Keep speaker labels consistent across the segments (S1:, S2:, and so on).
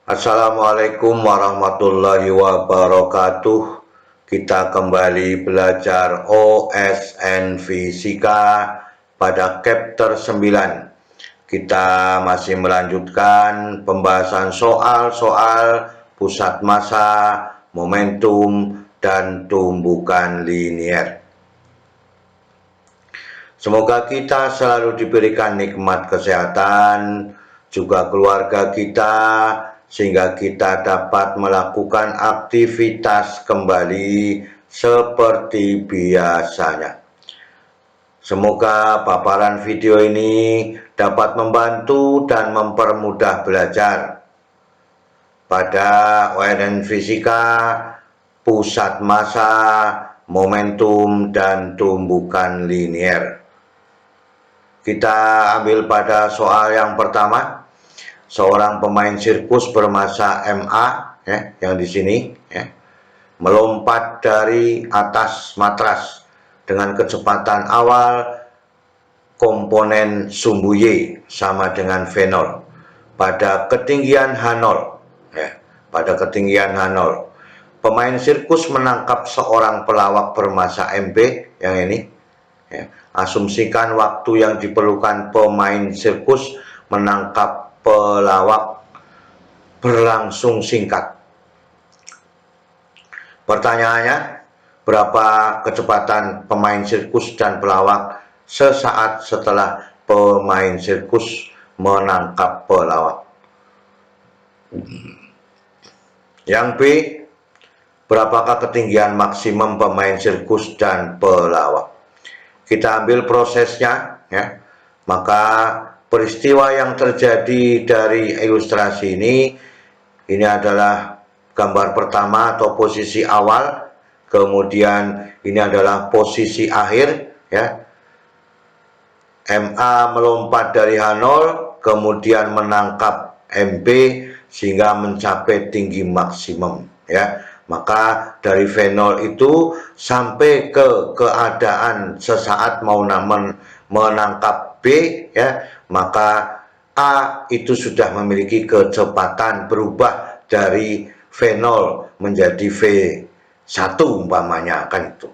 S1: Assalamualaikum warahmatullahi wabarakatuh. Kita kembali belajar OSN Fisika pada chapter 9. Kita masih melanjutkan pembahasan soal-soal pusat massa, momentum, dan tumbukan linier. Semoga kita selalu diberikan nikmat kesehatan, juga keluarga kita, sehingga kita dapat melakukan aktivitas kembali seperti biasanya. Semoga paparan video ini dapat membantu dan mempermudah belajar pada OSN Fisika, pusat massa, momentum, dan tumbukan linier. Kita ambil pada soal yang pertama. Seorang pemain sirkus bermassa MA, yang di sini, melompat dari atas matras dengan kecepatan awal komponen sumbu Y sama dengan V0 pada ketinggian H0. Pada ketinggian H0, pemain sirkus menangkap seorang pelawak bermassa MB, yang ini. Asumsikan waktu yang diperlukan pemain sirkus menangkap pelawak berlangsung singkat. Pertanyaannya, berapa kecepatan pemain sirkus dan pelawak sesaat setelah pemain sirkus menangkap pelawak? Yang B, berapakah ketinggian maksimum pemain sirkus dan pelawak? Kita ambil prosesnya, Maka peristiwa yang terjadi dari ilustrasi ini adalah gambar pertama atau posisi awal, kemudian ini adalah posisi akhir, MA melompat dari H0, kemudian menangkap MB sehingga mencapai tinggi maksimum, Maka dari V0 itu sampai ke keadaan sesaat mau menangkap B, maka A itu sudah memiliki kecepatan berubah dari V0 menjadi V1 umpamanya, kan itu,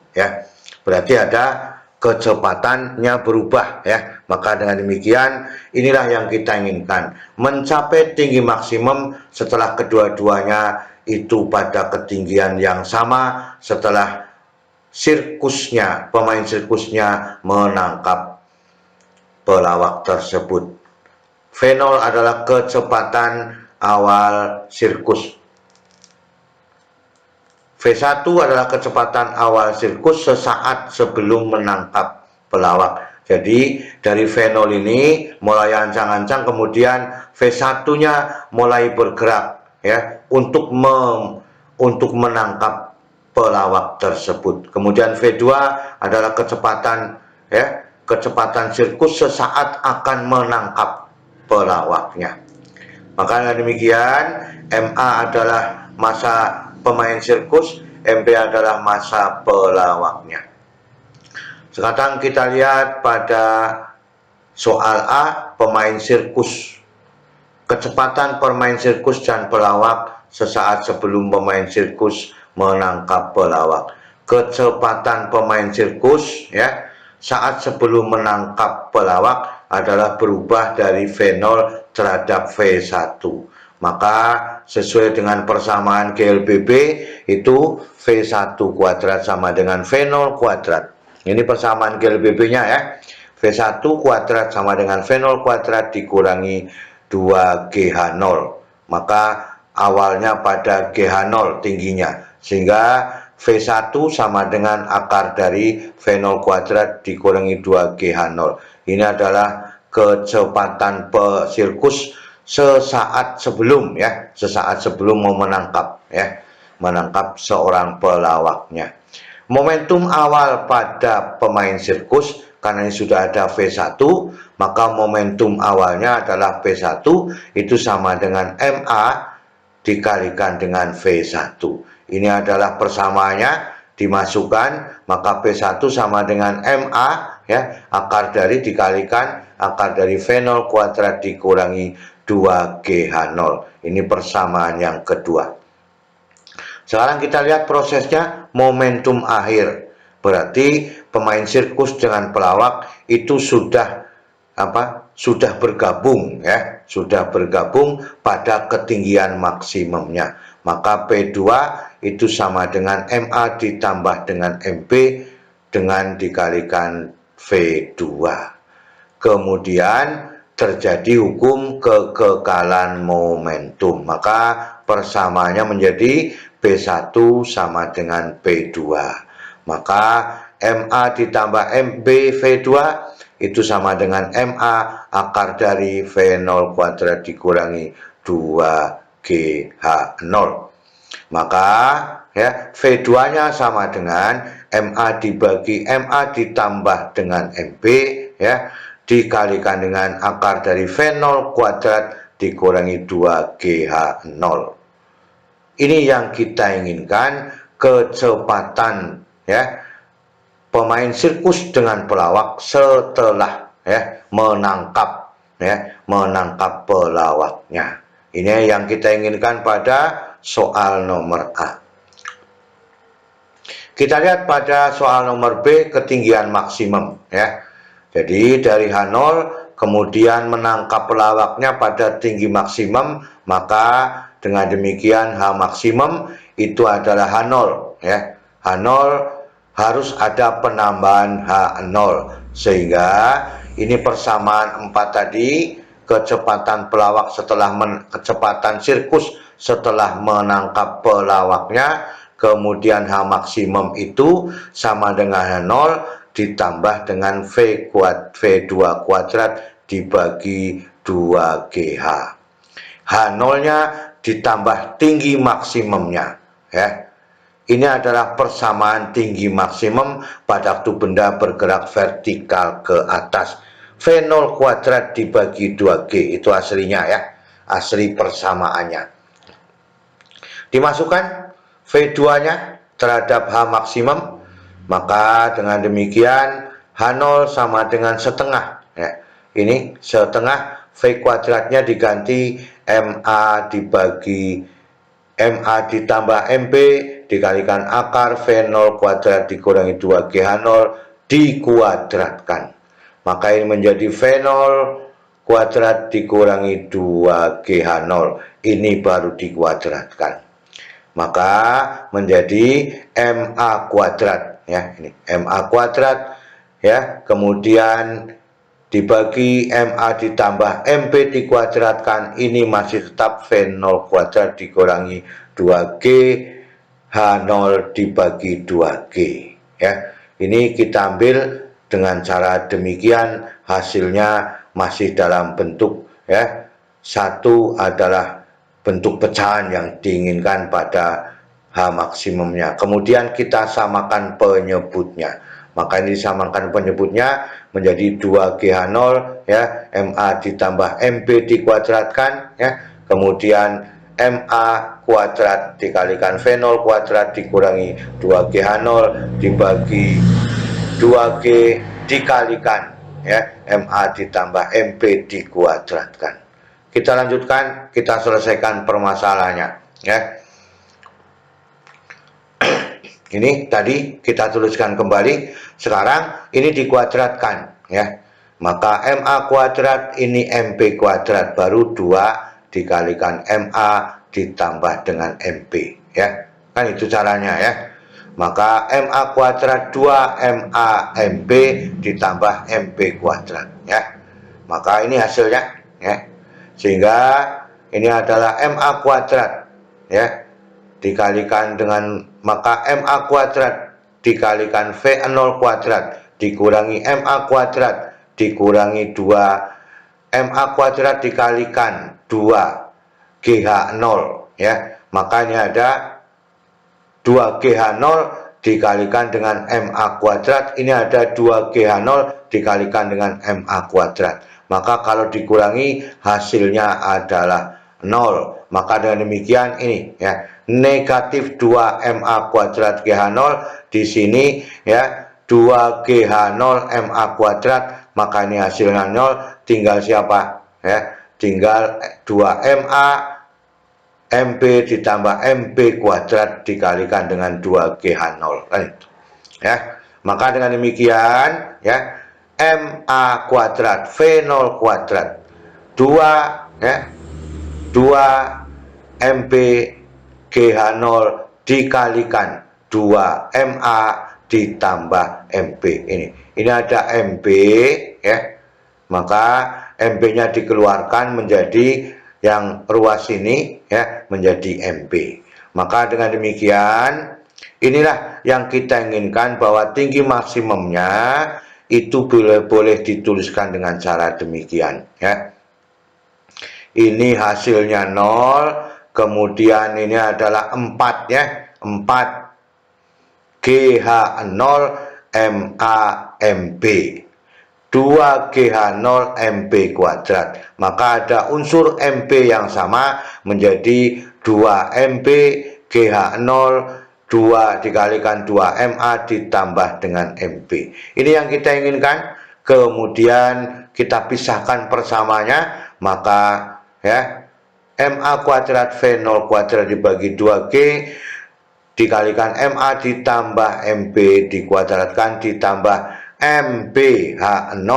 S1: Berarti ada kecepatannya berubah, Maka dengan demikian inilah yang kita inginkan, mencapai tinggi maksimum setelah kedua-duanya itu pada ketinggian yang sama setelah pemain sirkusnya menangkap pelawak tersebut. V0 adalah kecepatan awal sirkus. V1 adalah kecepatan awal sirkus sesaat sebelum menangkap pelawak. Jadi dari V0 ini mulai ancang-ancang, kemudian V1-nya mulai bergerak, untuk menangkap pelawak tersebut. Kemudian V2 adalah kecepatan, kecepatan sirkus sesaat akan menangkap pelawaknya. Maka dengan demikian, MA adalah massa pemain sirkus, MB adalah massa pelawaknya. Sekarang kita lihat pada soal A, pemain sirkus. Kecepatan pemain sirkus dan pelawak sesaat sebelum pemain sirkus menangkap pelawak. Kecepatan pemain sirkus, saat sebelum menangkap pelawak adalah berubah dari V0 terhadap V1. Maka sesuai dengan persamaan GLBB itu V1 kuadrat sama dengan V0 kuadrat. Ini persamaan GLBB-nya, V1 kuadrat sama dengan V0 kuadrat dikurangi 2GH0. Maka awalnya pada GH0 tingginya, sehingga V1 sama dengan akar dari V0 kuadrat dikurangi 2GH0. Ini adalah kecepatan sirkus sesaat sebelum, sesaat sebelum mau menangkap, menangkap seorang pelawaknya. Momentum awal pada pemain sirkus, karena ini sudah ada V1, maka momentum awalnya adalah V1 itu sama dengan MA dikalikan dengan V1. Ini adalah persamaannya, dimasukkan, maka V1 sama dengan MA, akar dari dikalikan akar dari V0 kuadrat dikurangi 2GH0. Ini persamaan yang kedua. Sekarang kita lihat prosesnya momentum akhir. Berarti pemain sirkus dengan pelawak itu sudah bergabung ya, sudah bergabung pada ketinggian maksimumnya. Maka P2 itu sama dengan MA ditambah dengan MP dengan dikalikan V2. Kemudian terjadi hukum kekekalan momentum. Maka persamaannya menjadi P1 sama dengan P2. Maka MA ditambah MB V2 itu sama dengan MA akar dari V0 kuadrat dikurangi 2GH0. Maka ya V2-nya sama dengan MA dibagi MA ditambah dengan MB ya dikalikan dengan akar dari V0 kuadrat dikurangi 2GH0. Ini yang kita inginkan, kecepatan ya pemain sirkus dengan pelawak setelah ya menangkap pelawaknya. Ini yang kita inginkan pada soal nomor A. Kita lihat pada soal nomor B, ketinggian maksimum ya. Jadi dari H0 kemudian menangkap pelawaknya pada tinggi maksimum, maka dengan demikian H maksimum itu adalah H0 ya. H0 harus ada penambahan H0 sehingga ini persamaan 4 tadi, kecepatan pelawak kecepatan sirkus setelah menangkap pelawaknya, kemudian H maksimum itu sama dengan H0 ditambah dengan V2 kuadrat dibagi 2GH. H0-nya ditambah tinggi maksimumnya ya. Ini adalah persamaan tinggi maksimum pada waktu benda bergerak vertikal ke atas. V0 kuadrat dibagi 2G itu aslinya ya, asli persamaannya. Dimasukkan V2-nya terhadap H maksimum, maka dengan demikian H0 sama dengan setengah ya. Ini setengah, V kuadratnya diganti MA dibagi MA ditambah MP dikalikan akar V0 kuadrat dikurangi 2GH0 dikuadratkan. Maka ini menjadi V0 kuadrat dikurangi 2GH0. Ini baru dikuadratkan. Maka menjadi MA kuadrat ya, ini MA kuadrat ya, kemudian dibagi MA ditambah MP dikuadratkan, ini masih tetap V0 kuadrat dikurangi 2G H0 dibagi 2G ya. Ini kita ambil dengan cara demikian, hasilnya masih dalam bentuk ya, satu adalah bentuk pecahan yang diinginkan pada H maksimumnya. Kemudian kita samakan penyebutnya. Maka ini disamakan penyebutnya menjadi 2GH0 ya, MA ditambah MP dikuadratkan ya, kemudian MA kuadrat dikalikan V0 kuadrat dikurangi 2GH0 dibagi 2G dikalikan ya, MA ditambah MP dikuadratkan. Kita lanjutkan, kita selesaikan permasalahannya ya. Ini tadi kita tuliskan kembali, sekarang ini dikuadratkan ya. Maka MA kuadrat ini MP kuadrat, baru 2 dikalikan MA ditambah dengan MP ya. Kan itu caranya ya. Maka MA kuadrat 2 MA MP ditambah MP kuadrat ya. Maka ini hasilnya ya. Sehingga ini adalah MA kuadrat ya, dikalikan dengan, maka MA kuadrat dikalikan V0 kuadrat dikurangi MA kuadrat dikurangi 2 MA kuadrat dikalikan 2 GH0 ya. Makanya ada 2 GH0 dikalikan dengan MA kuadrat, ini ada 2 GH0 dikalikan dengan MA kuadrat. Maka kalau dikurangi hasilnya adalah 0. Maka dengan demikian ini ya, negatif 2 MA kuadrat GH0 di sini ya, 2 GH0 MA kuadrat, maka ini hasilnya 0. Tinggal siapa ya? tinggal 2MA MP ditambah MP kuadrat dikalikan dengan 2GH0 kan itu ya. Maka dengan demikian ya, MA kuadrat V0 kuadrat 2 ya, 2 MP GH0 dikalikan 2MA ditambah MP. Ini ada MP ya, maka MP-nya dikeluarkan menjadi yang ruas ini ya, menjadi MP. Maka dengan demikian inilah yang kita inginkan, bahwa tinggi maksimumnya itu boleh dituliskan dengan cara demikian ya. Ini hasilnya 0, kemudian ini adalah 4 ya, 4 GH0 MA MP 2GH0 MP kuadrat, maka ada unsur MP yang sama menjadi 2MP GH0 2 dikalikan 2MA ditambah dengan MP. Ini yang kita inginkan. Kemudian kita pisahkan persamanya, maka ya, MA kuadrat V0 kuadrat dibagi 2G dikalikan MA ditambah MP dikuadratkan ditambah MPH0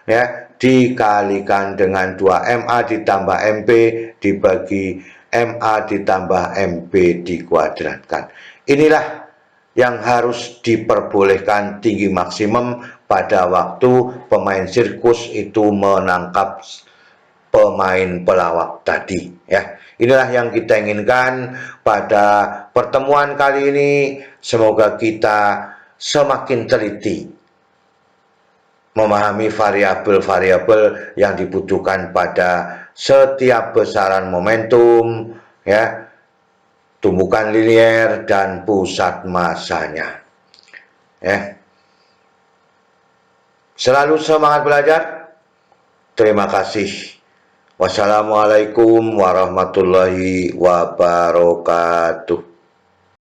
S1: ya, dikalikan dengan 2MA ditambah MP dibagi MA ditambah MP dikuadratkan. Inilah yang harus diperbolehkan tinggi maksimum pada waktu pemain sirkus itu menangkap pemain pelawak tadi ya. Inilah yang kita inginkan pada pertemuan kali ini. Semoga kita semakin teliti memahami variabel-variabel yang dibutuhkan pada setiap besaran momentum ya, tumbukan linier dan pusat masanya ya. Selalu semangat belajar. Terima kasih. Wassalamualaikum warahmatullahi wabarakatuh.